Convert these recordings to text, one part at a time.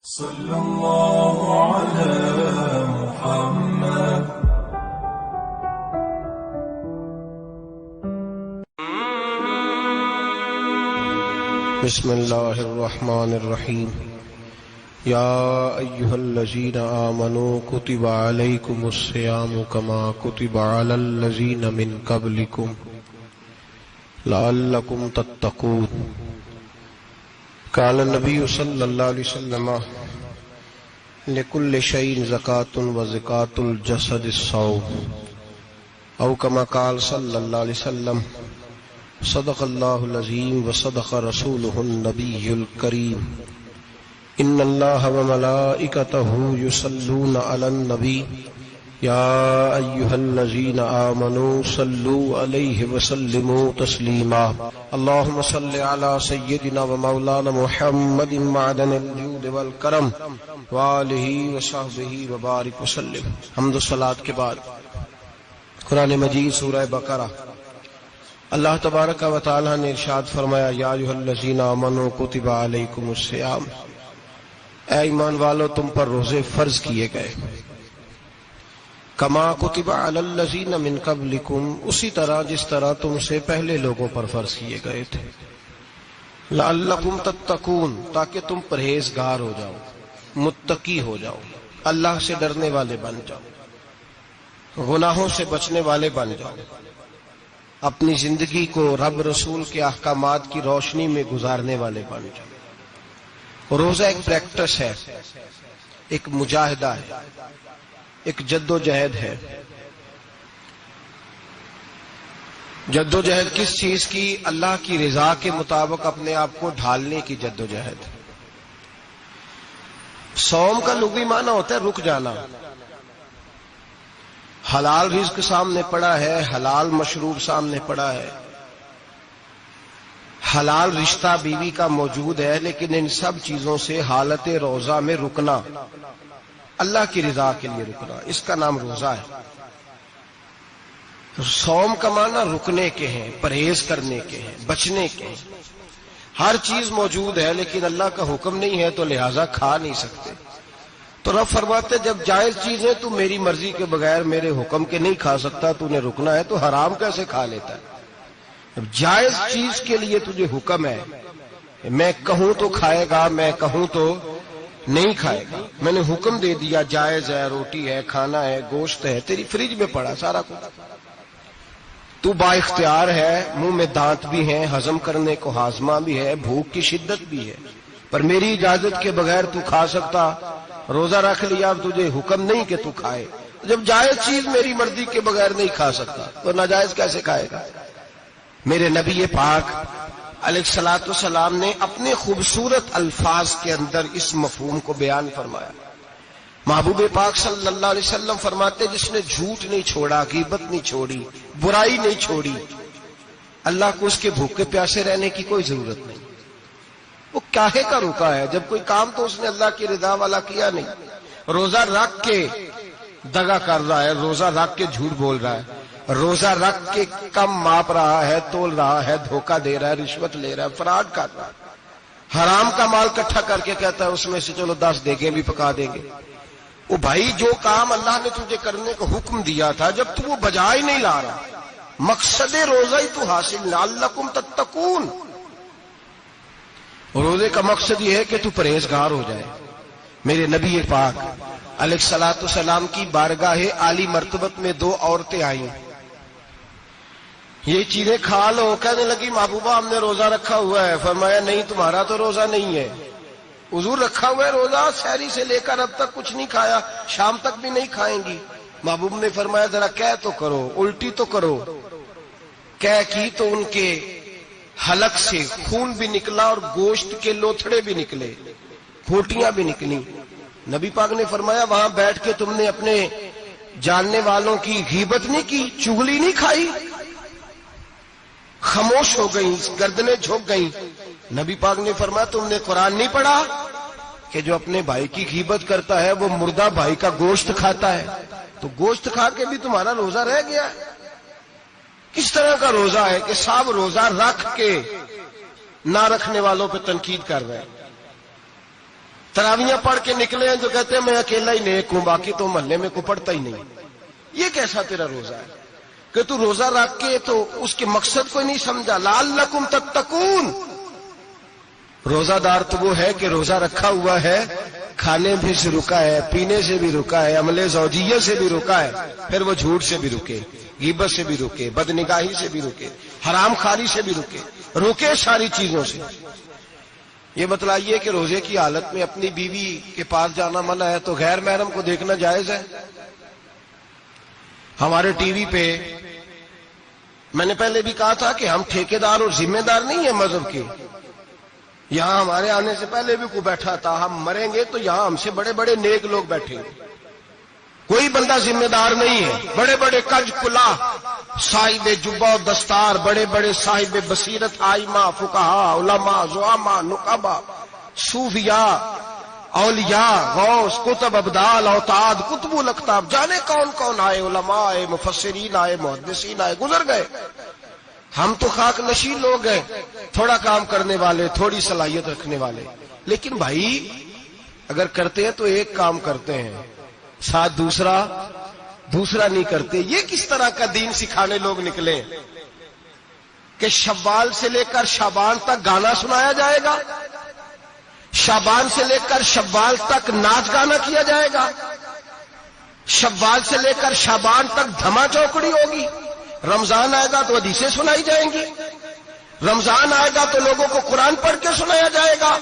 صلى الله على محمد. بسم الله الرحمن الرحيم. يا أيها الذين آمنوا كتب عليكم الصيام كما كتب على الذين من قبلكم لعلكم تتقون. قال النبي صلى الله عليه وسلم لكل شيء زكاة وزكاة الجسد الصوم، أو كما قال صلى الله عليه وسلم صدق الله العظيم وصدق رسوله النبي الكريم. إن الله وملائكته يصلون على النبي يا أيها الذين آمنوا صلوا عليه وسلموا تسليما. اللهم صل على سيدنا ومولانا محمد معدن الجود والکرم وآلہ وصحبہ وبارک وسلم. حمد و صلاۃ کے بعد قرآن مجید سورہ بقرہ، اللہ تبارک و تعالی نے ارشاد فرمایا یا ایھا الذین آمنوا کتب علیکم الصیام، اے ایمان والو تم پر روزے فرض کیے گئے. کما کتب علی الذین من قبلکم، اسی طرح جس طرح تم سے پہلے لوگوں پر فرض کیے گئے تھے. لعلکم تتقون، تاکہ تم پرہیزگار ہو جاؤ، متقی ہو جاؤ، اللہ سے ڈرنے والے بن جاؤ، گناہوں سے بچنے والے بن جاؤ، اپنی زندگی کو رب رسول کے احکامات کی روشنی میں گزارنے والے بن جاؤ. روزہ ایک پریکٹس ہے، ایک مجاہدہ ہے، ایک جد و جہد ہے. جد و جہد کس چیز کی؟ اللہ کی رضا کے مطابق اپنے آپ کو ڈھالنے کی جد و جہد. صوم کا لغوی معنی ہوتا ہے رک جانا. حلال رزق سامنے پڑا ہے، حلال مشروب سامنے پڑا ہے، حلال رشتہ بیوی کا موجود ہے، لیکن ان سب چیزوں سے حالت روزہ میں رکنا، اللہ کی رضا کے لیے رکنا، اس کا نام روزہ ہے. صوم کا معنی رکنے کے ہیں، پرہیز کرنے کے ہیں، بچنے کے ہیں. ہر چیز موجود ہے لیکن اللہ کا حکم نہیں ہے تو لہٰذا کھا نہیں سکتے. تو رب فرماتے جب جائز چیز ہے تو میری مرضی کے بغیر میرے حکم کے نہیں کھا سکتا، تو نے رکنا ہے تو حرام کیسے کھا لیتا ہے؟ جب جائز چیز کے لیے تجھے حکم ہے، میں کہوں تو کھائے گا، میں کہوں تو نہیں کھائے گا. میں نے حکم دے دیا جائز ہے، روٹی ہے، کھانا ہے، گوشت ہے، تیری فریج میں پڑا سارا کچھ، تو با اختیار ہے، منہ میں دانت بھی ہیں، ہضم کرنے کو ہاضمہ بھی ہے، بھوک کی شدت بھی ہے، پر میری اجازت کے بغیر تو کھا سکتا. روزہ رکھ لیا، اب تجھے حکم نہیں کہ تو کھائے. جب جائز چیز میری مرضی کے بغیر نہیں کھا سکتا تو ناجائز کیسے کھائے گا؟ میرے نبی پاک علیہ الصلوۃ والسلام نے اپنے خوبصورت الفاظ کے اندر اس مفہوم کو بیان فرمایا. محبوب پاک صلی اللہ علیہ وسلم فرماتے جس نے جھوٹ نہیں چھوڑا، غیبت نہیں چھوڑی، برائی نہیں چھوڑی، اللہ کو اس کے بھوکے پیاسے رہنے کی کوئی ضرورت نہیں. وہ کاہے کا رکا ہے؟ جب کوئی کام تو اس نے اللہ کی رضا والا کیا نہیں. روزہ رکھ کے دغا کر رہا ہے، روزہ رکھ کے جھوٹ بول رہا ہے، روزہ رکھ کے کم ماپ رہا ہے، تول رہا ہے، دھوکہ دے رہا ہے، رشوت لے رہا ہے، فراڈ کر رہا ہے، حرام کا مال اکٹھا کر کے کہتا ہے اس میں سے چلو 10 دیگیں بھی پکا دیں گے. وہ بھائی جو کام اللہ نے تجھے کرنے کو حکم دیا تھا، جب تو وہ بجا ہی نہیں لا رہا، مقصد روزہ ہی تو حاصل، لعلکم تتقون. روزے کا مقصد یہ ہے کہ تو پرہیزگار ہو جائے. میرے نبی پاک علیہ الصلوۃ والسلام کی بارگاہ عالی مرتبت میں 2 عورتیں آئیں. یہ چیزیں کھا لو. کہنے لگی محبوبہ ہم نے روزہ رکھا ہوا ہے. فرمایا نہیں، تمہارا تو روزہ نہیں ہے. حضور رکھا ہوا ہے روزہ، سحری سے لے کر اب تک کچھ نہیں کھایا، شام تک بھی نہیں کھائیں گی. محبوب نے فرمایا ذرا کہہ تو کرو، الٹی تو کرو. کہہ کی تو ان کے حلق سے خون بھی نکلا اور گوشت کے لوتھڑے بھی نکلے، پھوٹیاں بھی نکلی. نبی پاک نے فرمایا وہاں بیٹھ کے تم نے اپنے جاننے والوں کی غیبت نہیں کی، چغلی نہیں کھائی؟ خاموش ہو گئیں، گردنیں جھک گئیں. نبی پاک نے فرمایا تم نے قرآن نہیں پڑھا کہ جو اپنے بھائی کی غیبت کرتا ہے وہ مردہ بھائی کا گوشت کھاتا ہے؟ تو گوشت کھا کے بھی تمہارا روزہ رہ گیا. کس طرح کا روزہ ہے کہ صاحب روزہ رکھ کے نہ رکھنے والوں پہ تنقید کر رہے ہیں. تراویاں پڑھ کے نکلے ہیں جو کہتے ہیں میں اکیلا ہی نیک ہوں باقی تو محلے میں کوئی پڑھتا ہی نہیں. یہ کیسا تیرا روزہ ہے کہ تو روزہ رکھ کے تو اس کے مقصد کو نہیں سمجھا. لعلکم تتقون. روزہ دار تو وہ ہے کہ روزہ رکھا ہوا ہے, کھانے بھی سے رکا ہے, پینے سے بھی رکا ہے, عمل زوجیہ سے بھی رکا ہے, پھر وہ جھوٹ سے بھی رکے, غیبت سے بھی رکے, بدنگاہی سے بھی رکے, حرام خواری سے بھی رکے ساری چیزوں سے. یہ بتلائیے کہ روزے کی حالت میں اپنی بیوی کے پاس جانا منع ہے تو غیر محرم کو دیکھنا جائز ہے؟ ہمارے ٹی وی پہ میں نے پہلے بھی کہا تھا کہ ہم ٹھیکیدار اور ذمہ دار نہیں ہیں مذہب کے. یہاں ہمارے آنے سے پہلے بھی کوئی بیٹھا تھا, ہم مریں گے تو یہاں ہم سے بڑے بڑے نیک لوگ بیٹھیں گے. کوئی بندہ ذمہ دار نہیں ہے. بڑے بڑے کج کلا صاحب جبہ و دستار, بڑے بڑے صاحب بصیرت, آئمہ, فقہا, علماء, زعماء, نقبا, صوفیاء, اولیاء, غوث, کتب, ابدال, اوتاد, کتب الاقطاب, جانے کون کون آئے, علماء آئے, مفسرین آئے, محدثین آئے, گزر گئے. ہم تو خاک نشین لوگ ہیں, تھوڑا کام کرنے والے, تھوڑی صلاحیت رکھنے والے. لیکن بھائی اگر کرتے ہیں تو ایک کام کرتے ہیں, ساتھ دوسرا نہیں کرتے. یہ کس طرح کا دین سکھانے لوگ نکلے کہ شوال سے لے کر شعبان تک گانا سنایا جائے گا, شعبان سے لے کر شوال تک ناچ گانا کیا جائے گا, شوال سے لے کر شعبان تک دھما چوکڑی ہوگی, رمضان آئے گا تو حدیثیں سنائی جائیں گی, رمضان آئے گا تو لوگوں کو قرآن پڑھ کے سنایا جائے گا.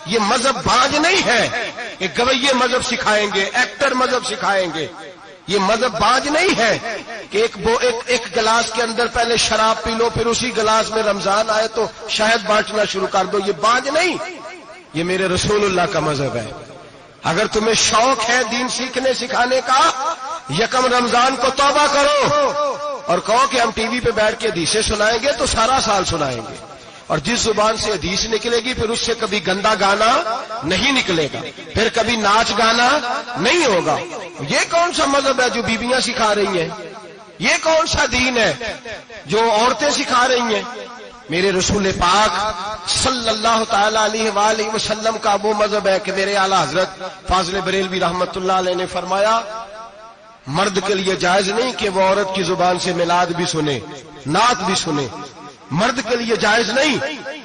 یہ مذہب باز نہیں ہے کہ گویے مذہب سکھائیں گے, ایکٹر مذہب سکھائیں گے. یہ مذہب باز نہیں ہے کہ ایک گلاس کے اندر پہلے شراب پی لو پھر اسی گلاس میں رمضان آئے تو شہد بانٹنا شروع کر دو. یہ باز نہیں, یہ میرے رسول اللہ کا مذہب ہے. اگر تمہیں شوق ہے دین سیکھنے سکھانے کا, یکم رمضان کو توبہ کرو اور کہو کہ ہم ٹی وی پہ بیٹھ کے حدیثیں سنائیں گے تو سارا سال سنائیں گے, اور جس زبان سے حدیث نکلے گی پھر اس سے کبھی گندا گانا نہیں نکلے گا, پھر کبھی ناچ گانا نہیں ہوگا. یہ کون سا مذہب ہے جو بیویاں سکھا رہی ہیں؟ یہ کون سا دین ہے جو عورتیں سکھا رہی ہیں؟ میرے رسول پاک صلی اللہ تعالی علیہ وآلہ وسلم کا وہ مذہب ہے کہ میرے اعلیٰ حضرت فاضل بریلوی رحمت اللہ علیہ نے فرمایا, مرد کے لیے جائز نہیں کہ وہ عورت کی زبان سے میلاد بھی سنے, نعت بھی سنے. مرد کے لیے جائز نہیں,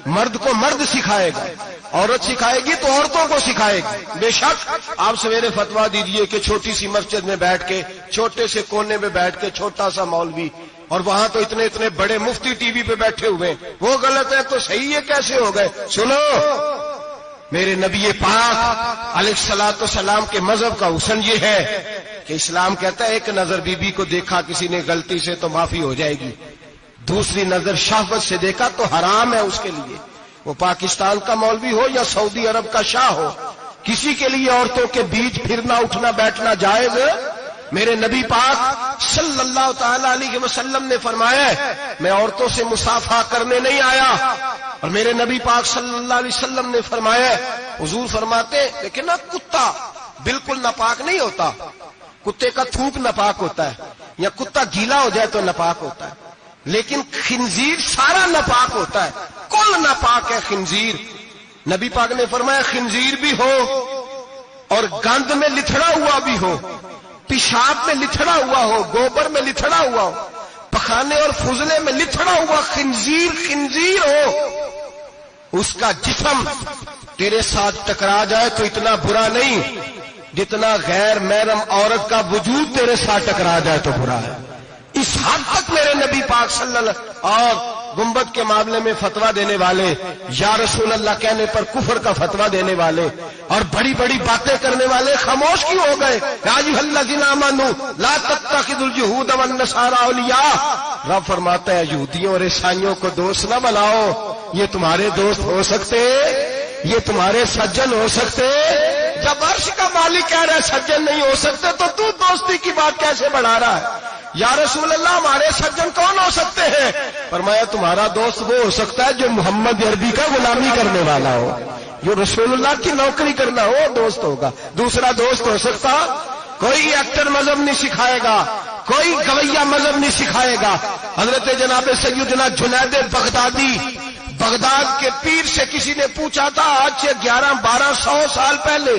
مرد کو مرد سکھائے گا, عورت سکھائے گی تو عورتوں کو سکھائے گی. بے شک آپ سویرے فتویٰ دیجئے کہ چھوٹی سی مسجد میں بیٹھ کے, چھوٹے سے کونے میں بیٹھ کے چھوٹا سا مولوی, اور وہاں تو اتنے بڑے مفتی ٹی وی پہ بیٹھے ہوئے, وہ غلط ہے تو صحیح ہے کیسے ہو گئے؟ سنو, میرے نبی پاک علیہ الصلوۃ والسلام کے مذہب کا حسن یہ ہے کہ اسلام کہتا ہے ایک نظر بی بی کو دیکھا کسی نے غلطی سے تو معافی ہو جائے گی, دوسری نظر شہوت سے دیکھا تو حرام ہے اس کے لیے. وہ پاکستان کا مولوی ہو یا سعودی عرب کا شاہ ہو, کسی کے لیے عورتوں کے بیچ پھرنا اٹھنا بیٹھنا جائز. میرے نبی پاک صلی اللہ تعالی علیہ وسلم نے فرمایا میں عورتوں سے مصافحہ کرنے نہیں آیا, اور میرے نبی پاک صلی اللہ علیہ وسلم نے فرمایا, حضور فرماتے لیکن نا کتا بالکل ناپاک نہیں ہوتا, کتے کا تھوک ناپاک ہوتا ہے یا کتا گیلا ہو جائے تو ناپاک ہوتا ہے, لیکن خنزیر سارا ناپاک ہوتا ہے, کل ناپاک ہے خنزیر. نبی پاک نے فرمایا خنزیر بھی ہو اور گند میں لتھڑا ہوا بھی ہو, پیشاب میں لتھڑا ہوا ہو, گوبر میں لتھڑا ہوا ہو, پخانے اور فضلے میں لتھڑا ہوا خنزیر ہو, اس کا جسم تیرے ساتھ ٹکرا جائے تو اتنا برا نہیں جتنا غیر محرم عورت کا وجود تیرے ساتھ ٹکرا جائے تو برا ہے. اس حد تک میرے نبی پاک صلی اللہ اور گنبد کے معاملے میں فتویٰ دینے والے, یا رسول اللہ کہنے پر کفر کا فتویٰ دینے والے اور بڑی بڑی باتیں کرنے والے خاموش کیوں ہو گئے؟ یا ایھا الذین آمنوا لا تتخذوا اليہود والنصارى اولیاء. رب فرماتا ہے یہودیوں اور عیسائیوں کو دوست نہ بناؤ, یہ تمہارے دوست ہو سکتے, یہ تمہارے سجن ہو سکتے. جب عرش کا مالک کہہ رہا ہے سجن نہیں ہو سکتے تو دوستی کی بات کیسے بڑھا رہا ہے؟ یا رسول اللہ ہمارے سجن کون ہو سکتے ہیں؟ فرمایا تمہارا دوست وہ ہو سکتا ہے جو محمد عربی کا غلامی کرنے والا ہو, جو رسول اللہ کی نوکری کرنا ہو, دوست ہوگا. دوسرا دوست ہو سکتا کوئی ایکٹر مذہب نہیں سکھائے گا, کوئی گویہ مذہب نہیں سکھائے گا. حضرت جناب سیدنا جنید بغدادی بغداد کے پیر سے کسی نے پوچھا تھا آج سے 1100-1200 سال پہلے